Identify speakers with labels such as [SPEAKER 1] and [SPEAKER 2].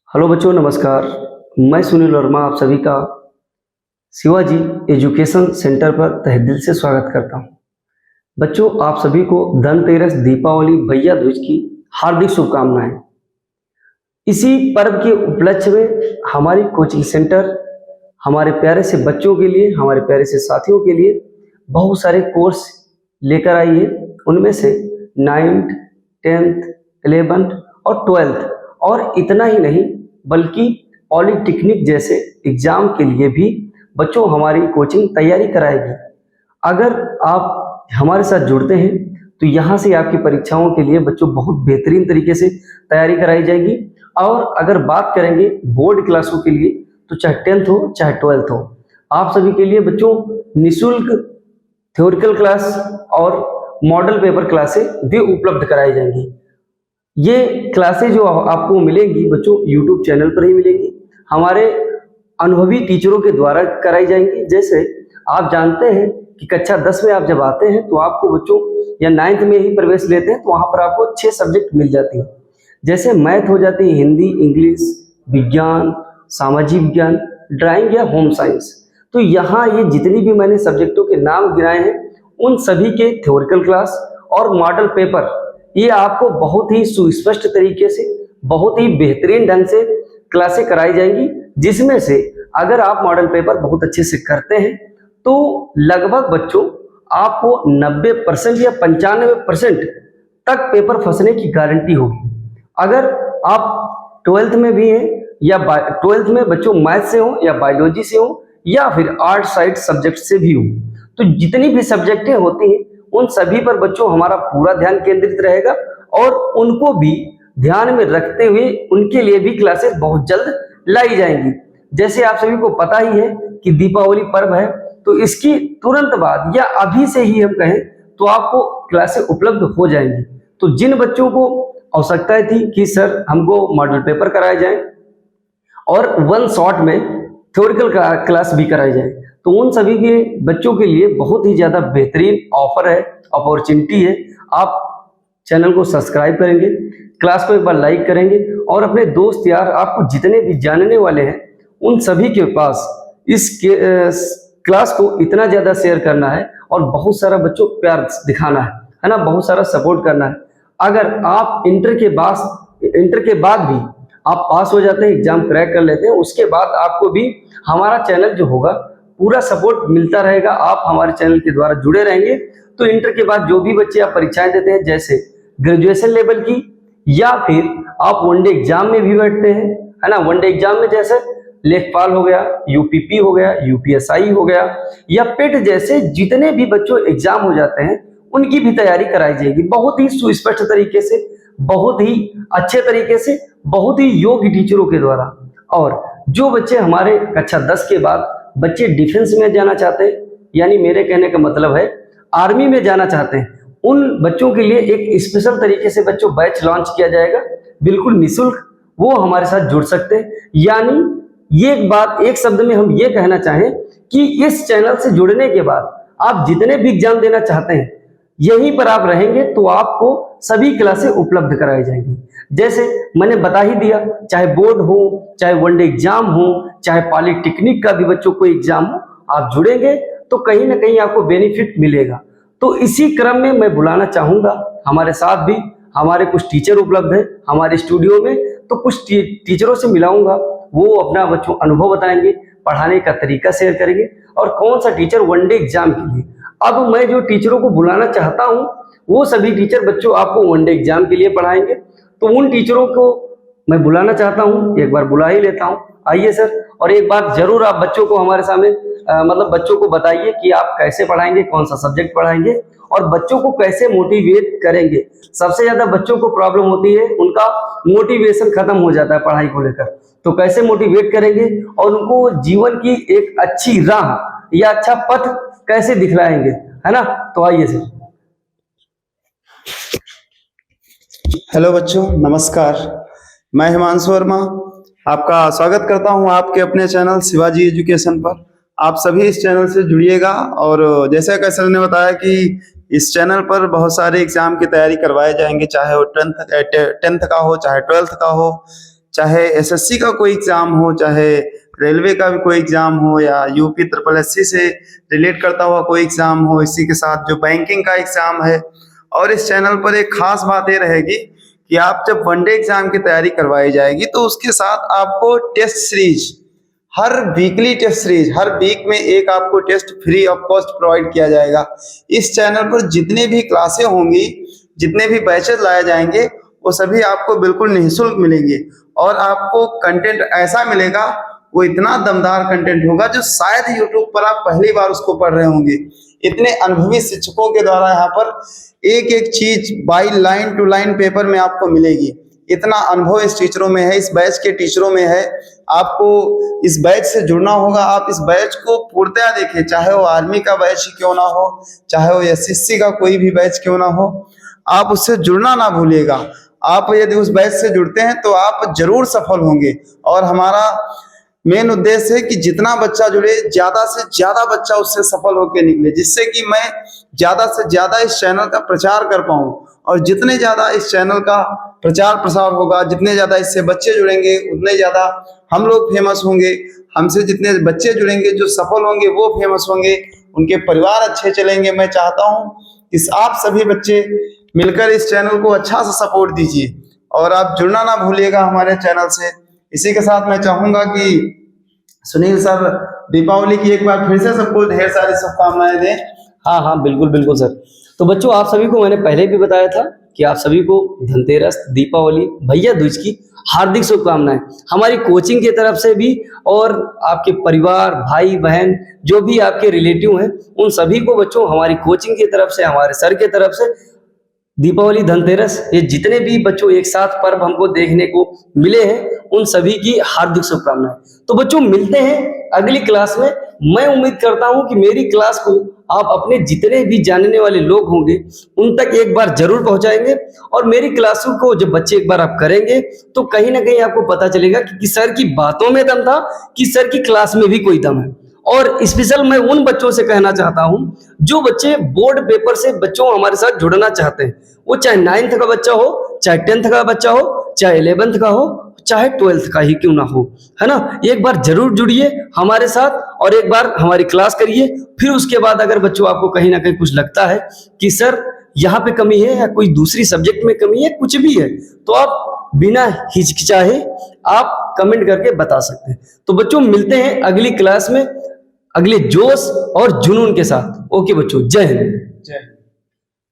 [SPEAKER 1] Hello बच्चों, नमस्कार। मैं सुनील वर्मा आप सभी का शिवाजी एजुकेशन सेंटर पर तहे दिल से स्वागत करता हूं। बच्चों, आप सभी को धनतेरस, दीपावली, भैया दूज की हार्दिक शुभकामनाएं। इसी पर्व के उपलक्ष्य में हमारी कोचिंग सेंटर हमारे प्यारे से बच्चों के लिए, हमारे प्यारे से साथियों के लिए बहुत सारे कोर्स लेकर आई है। उनमें से 9th, 10th, 11th और 12th, और इतना ही नहीं बल्कि पॉलिटेक्निक जैसे एग्जाम के लिए भी बच्चों हमारी कोचिंग तैयारी कराएगी। अगर आप हमारे साथ जुड़ते हैं तो यहाँ से आपकी परीक्षाओं के लिए बच्चों बहुत बेहतरीन तरीके से तैयारी कराई जाएगी। और अगर बात करेंगे बोर्ड क्लासों के लिए, तो चाहे 10th हो चाहे 12th हो, आप सभी के लिए बच्चों निःशुल्क थ्योरिकल क्लास और मॉडल पेपर क्लासें भी उपलब्ध कराई जाएंगी। ये क्लासें जो आपको मिलेंगी बच्चों यूट्यूब चैनल पर ही मिलेंगी, हमारे अनुभवी टीचरों के द्वारा कराई जाएंगी। जैसे आप जानते हैं कि कक्षा 10 में आप जब आते हैं तो आपको बच्चों, या 9th में ही प्रवेश लेते हैं तो वहाँ पर आपको 6 सब्जेक्ट मिल जाती हैं। जैसे मैथ हो जाती है, हिंदी, इंग्लिश, विज्ञान, सामाजिक विज्ञान, ड्राइंग या होम साइंस। तो यहाँ ये जितनी भी मैंने सब्जेक्टों के नाम गिनाए हैं उन सभी के थ्योरिकल क्लास और मॉडल पेपर ये आपको बहुत ही सुस्पष्ट तरीके से, बहुत ही बेहतरीन ढंग से क्लासें कराई जाएंगी, जिसमें से अगर आप मॉडल पेपर बहुत अच्छे से करते हैं तो लगभग बच्चों आपको 90% या 95% तक पेपर फंसने की गारंटी होगी। अगर आप 12th में भी हैं या 12th में बच्चों मैथ से हो या बायोलॉजी से हो या फिर आर्ट साइड सब्जेक्ट से भी हो, तो जितनी भी सब्जेक्टें होती हैं उन सभी पर बच्चों हमारा पूरा ध्यान केंद्रित रहेगा और उनको भी ध्यान में रखते हुए उनके लिए भी क्लासेस बहुत जल्द लाई जाएंगी। जैसे आप सभी को पता ही है कि दीपावली पर्व है, तो इसकी तुरंत बाद या अभी से ही हम कहें तो आपको क्लासेस उपलब्ध हो जाएंगी। तो जिन बच्चों को आवश्यकता थी कि सर हमको मॉडल पेपर कराए जाए और 1 शॉट में थ्योरिकल क्लास भी कराई जाए, तो उन सभी के बच्चों के लिए बहुत ही ज़्यादा बेहतरीन ऑफर है, अपॉर्चुनिटी है। आप चैनल को सब्सक्राइब करेंगे, क्लास को एक बार लाइक करेंगे और अपने दोस्त यार आपको जितने भी जानने वाले हैं उन सभी के पास इस क्लास को इतना ज़्यादा शेयर करना है और बहुत सारा बच्चों प्यार दिखाना है ना, बहुत सारा सपोर्ट करना है। अगर आप इंटर के बाद भी आप पास हो जाते हैं, एग्जाम क्रैक कर लेते हैं, उसके बाद आपको भी हमारा चैनल जो होगा पूरा सपोर्ट मिलता रहेगा। आप हमारे चैनल के द्वारा जुड़े रहेंगे तो इंटर के बाद जो भी बच्चे आप परीक्षाएं देते हैं, जैसे ग्रेजुएशन लेवल की, या फिर आप वनडे एग्जाम में भी बैठते हैं, है ना, वनडे एग्जाम में जैसे लेखपाल हो गया, यूपीपी हो गया, यूपीएसआई हो गया, या पेट जैसे जितने भी बच्चों एग्जाम हो जाते हैं उनकी भी तैयारी कराई जाएगी बहुत ही सुस्पष्ट तरीके से, बहुत ही अच्छे तरीके से, बहुत ही योग्य टीचरों के द्वारा। और जो बच्चे हमारे कक्षा 10 के बाद बच्चे डिफेंस में जाना चाहते हैं, यानी मेरे कहने का मतलब है आर्मी में जाना चाहते हैं, उन बच्चों के लिए एक स्पेशल तरीके से बच्चों बैच लॉन्च किया जाएगा, बिल्कुल निःशुल्क। वो हमारे साथ जुड़ सकते हैं। यानी ये एक बात, एक शब्द में हम ये कहना चाहें कि इस चैनल से जुड़ने के बाद आप जितने भी एग्जाम देना चाहते हैं यहीं पर आप रहेंगे तो आपको सभी क्लासें उपलब्ध कराई जाएंगी। जैसे मैंने बता ही दिया, चाहे बोर्ड हो, चाहे वनडे एग्जाम हो, चाहे पॉलिटेक्निक का भी बच्चों को एग्जाम हो, आप जुड़ेंगे तो कहीं ना कहीं आपको बेनिफिट मिलेगा। तो इसी क्रम में मैं बुलाना चाहूंगा, हमारे साथ भी हमारे कुछ टीचर उपलब्ध है हमारे स्टूडियो में, तो कुछ टीचरों से मिलाऊंगा, वो अपना बच्चों अनुभव बताएंगे, पढ़ाने का तरीका शेयर करेंगे और कौन सा टीचर वनडे एग्जाम के लिए। अब मैं जो टीचरों को बुलाना चाहता हूं वो सभी टीचर बच्चों आपको वनडे एग्जाम के लिए पढ़ाएंगे। तो उन टीचरों को मैं बुलाना चाहता हूं, एक बार बुला ही लेता हूं। आइए सर, और एक बार जरूर आप बच्चों को हमारे सामने मतलब बच्चों को बताइए कि आप कैसे पढ़ाएंगे, कौन सा सब्जेक्ट पढ़ाएंगे और बच्चों को कैसे मोटिवेट करेंगे। सबसे ज्यादा बच्चों को प्रॉब्लम होती है, उनका मोटिवेशन खत्म हो जाता है पढ़ाई को लेकर। तो कैसे मोटिवेट करेंगे और उनको जीवन की एक अच्छी राह या अच्छा पथ कैसे दिखलाएंगे, है ना। तो आइए सर।
[SPEAKER 2] हेलो बच्चों, नमस्कार। मैं हिमांशु वर्मा आपका स्वागत करता हूं आपके अपने चैनल शिवाजी एजुकेशन पर। आप सभी इस चैनल से जुड़िएगा और जैसे कि सर ने बताया कि इस चैनल पर बहुत सारे एग्जाम की तैयारी करवाए जाएंगे, चाहे वो 10th का हो, चाहे 12th का हो, चाहे एसएससी का कोई एग्जाम हो, चाहे रेलवे का भी कोई एग्जाम हो, या यूपी ट्रिपल एससी से रिलेट करता हुआ कोई एग्जाम हो, इसी के साथ जो बैंकिंग का एग्जाम है। और इस चैनल पर एक खास बात ये रहेगी कि आप जब वनडे एग्जाम की तैयारी करवाई जाएगी तो उसके साथ आपको टेस्ट सीरीज, हर वीकली टेस्ट सीरीज, हर वीक में एक आपको test free of cost provide किया जाएगा। इस चैनल पर जितने भी क्लासें होंगी, जितने भी बैचेस लाए जाएंगे, वो सभी आपको बिल्कुल निःशुल्क मिलेंगे। और आपको कंटेंट ऐसा मिलेगा, वो इतना दमदार कंटेंट होगा जो शायद यूट्यूब पर आप पहली बार उसको पढ़ रहे होंगे। इतने अनुभवी शिक्षकों के द्वारा यहाँ पर एक एक चीज by line to line paper में आपको मिलेगी। इतना अनुभव इस टीचरों में है, इस बैच के टीचरों में है। आपको इस बैच से जुड़ना होगा। आप इस बैच को पूर्णतया देखें, चाहे वो आर्मी का बैच ही क्यों ना हो, चाहे वो एसएससी का कोई भी बैच क्यों ना हो, आप उससे जुड़ना ना भूलिएगा। आप यदि उस बैच से जुड़ते हैं तो आप जरूर सफल होंगे। और हमारा मेन उद्देश्य है कि जितना बच्चा जुड़े, ज्यादा से ज्यादा बच्चा उससे सफल होकर निकले, जिससे कि मैं ज्यादा से ज्यादा इस चैनल का प्रचार कर पाऊं। और जितने ज्यादा इस चैनल का प्रचार प्रसार होगा, जितने ज्यादा इससे बच्चे जुड़ेंगे, उतने ज्यादा हम लोग फेमस होंगे। हमसे जितने बच्चे जुड़ेंगे, जो सफल होंगे, वो फेमस होंगे, उनके परिवार अच्छे चलेंगे। मैं चाहता हूं कि आप सभी बच्चे मिलकर इस चैनल को अच्छा सा सपोर्ट दीजिए और आप जुड़ना ना भूलिएगा हमारे चैनल से। इसी के साथ मैं चाहूंगा कि सुनील सर दीपावली की एक बार फिर से सबको ढेर सारी शुभकामनाएं दें।
[SPEAKER 1] हाँ हाँ, बिल्कुल बिल्कुल सर। तो बच्चों, आप सभी को मैंने पहले भी बताया था कि आप सभी को धनतेरस, दीपावली, भैया दूज की हार्दिक शुभकामनाएं हमारी कोचिंग की तरफ से भी, और आपके परिवार, भाई बहन, जो भी आपके रिलेटिव हैं, उन सभी को बच्चों हमारी कोचिंग की तरफ से, हमारे सर की तरफ से दीपावली, धनतेरस, ये जितने भी बच्चों एक साथ पर्व हमको देखने को मिले हैं, उन सभी की हार्दिक शुभकामनाएं। तो बच्चों, मिलते हैं अगली क्लास में। मैं उम्मीद करता हूं कि मेरी क्लास को आप अपने जितने भी जानने वाले लोग होंगे उन तक एक बार जरूर पहुंचाएंगे। और मेरी क्लासों को जब बच्चे एक बार आप करेंगे तो कहीं ना कहीं आपको पता चलेगा कि सर की बातों में दम था, कि सर की क्लास में भी कोई दम है। और स्पेशल मैं उन बच्चों से कहना चाहता हूं जो बच्चे बोर्ड पेपर से बच्चों हमारे साथ जुड़ना चाहते हैं, वो चाहे 9th का बच्चा हो, चाहे 10th का बच्चा हो, चाहे 11th का हो, चाहे 12th का ही क्यों ना हो, है ना। एक बार जरूर जुड़िए हमारे साथ और एक बार हमारी क्लास करिए। फिर उसके बाद अगर बच्चों आपको कहीं ना कहीं कुछ लगता है कि सर यहाँ पे कमी है या कोई दूसरी सब्जेक्ट में कमी है, कुछ भी है, तो आप बिना हिचकिचाए आप कमेंट करके बता सकते हैं। तो बच्चों, मिलते हैं अगली क्लास में अगले जोश और जुनून के साथ। ओके बच्चों, जय हिंद।
[SPEAKER 2] जय